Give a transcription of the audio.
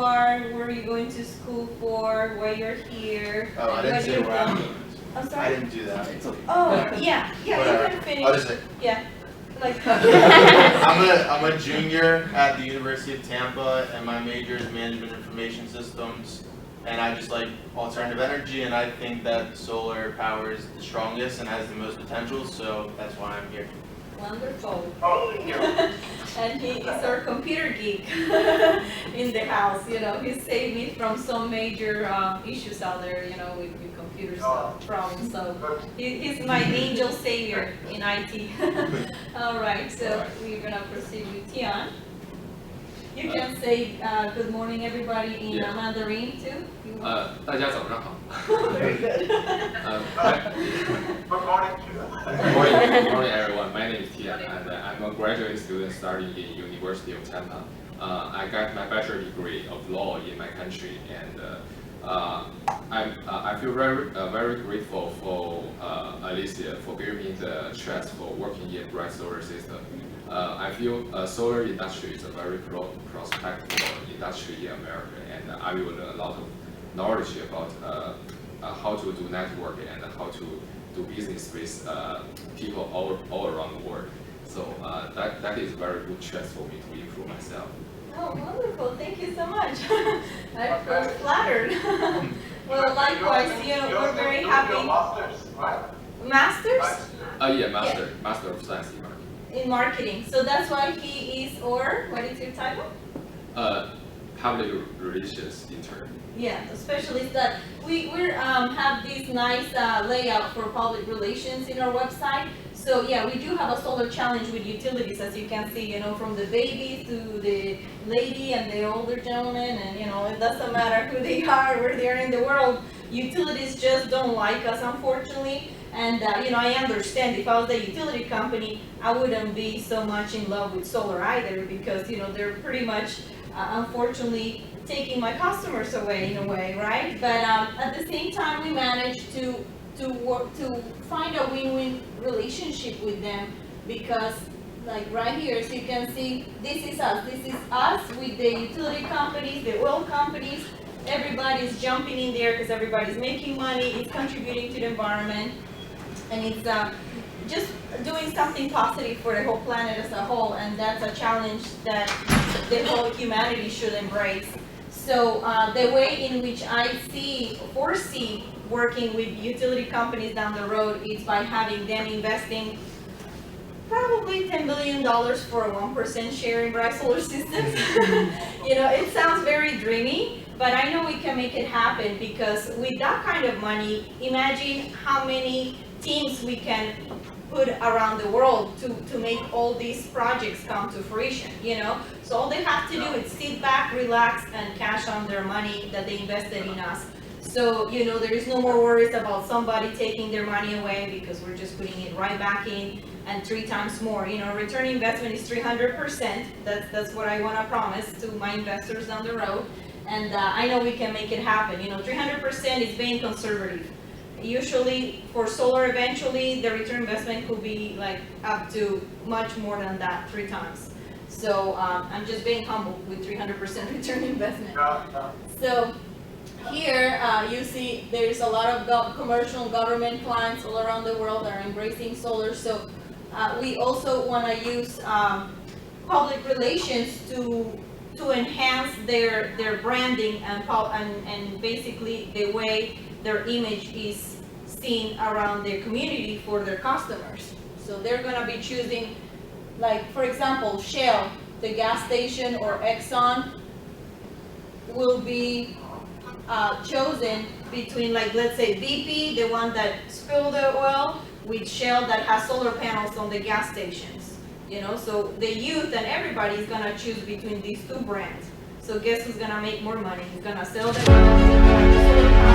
are, where you're going to school for, why you're here. Oh, I didn't say where I'm going. I'm sorry? I didn't do that. It's okay. Oh, yeah, you Whatever. can finish. I'll just say, Yeah, like. I'm a junior at the University of Tampa, and my major is management information systems. And I just like alternative energy, and I think that solar power is the strongest and has the most potential, so that's why I'm here. Wonderful. Oh, thank you. And he is our computer geek in the house. You know, he saved me from some major issues out there, you know, with computer stuff problems. So he's my angel savior in IT. All right, so we're gonna proceed with Tian. You can say good morning, everybody, in Mandarin too. 大家早上好。 Very good. Good morning to you. Good morning, everyone. My name is Tian, and I'm a graduate student studying in University of Tampa. I got my bachelor degree of law in my country, and I feel very grateful for Alicia for giving me the chance for working in bright solar system. I feel solar industry is a very prospective industry in America, and I will learn a lot of knowledge about how to do network and how to do business with people all around the world. So that is a very good chance for me to improve myself. Oh, wonderful. Thank you so much. I feel flattered. Well, likewise, you know, we're very happy. Masters, right? Masters? Yeah, Master of Science in Marketing. In marketing. So that's why he is, or what is your title? Public relations intern. Yeah, especially that we have this nice layout for public relations in our website. So yeah, we do have a solar challenge with utilities, as you can see, you know, from the baby to the lady and the older gentleman, and you know, it doesn't matter who they are, where they are in the world. Utilities just don't like us, unfortunately. And you know, I understand if I was a utility company, I wouldn't be so much in love with solar either, because you know, they're pretty much unfortunately taking my customers away in a way, right? But at the same time, we managed to find a win-win relationship with them, because like right here, so you can see, this is us with the utility companies, the oil companies. Everybody's jumping in there because everybody's making money, it's contributing to the environment, and it's just doing something positive for the whole planet as a whole, and that's a challenge that the whole humanity should embrace. So the way in which I foresee working with utility companies down the road is by having them investing probably $10 billion for a 1% share in bright solar systems. You know, it sounds very dreamy, but I know we can make it happen, because with that kind of money, imagine how many teams we can put around the world to make all these projects come to fruition, you know? So all they have to do is sit back, relax, and cash on their money that they invested in us. So, you know, there is no more worries about somebody taking their money away, because we're just putting it right back in, and 3 times more. You know, return investment is 300%. That's what I want to promise to my investors down the road. And I know we can make it happen. You know, 300% is being conservative. Usually for solar, eventually the return investment could be like up to much more than that, 3 times. So I'm just being humble with 300% return investment. So here you see there's a lot of commercial government clients all around the world that are embracing solar. So we also want to use public relations to enhance their branding and basically the way their image is seen around their community for their customers. So they're going to be choosing, like for example, Shell, the gas station, or Exxon will be chosen between, like, let's say BP, the one that spilled the oil, with Shell that has solar panels on the gas stations. You know, so the youth and everybody is going to choose between these 2 brands. So guess who's going to make more money? He's going to sell the solar panels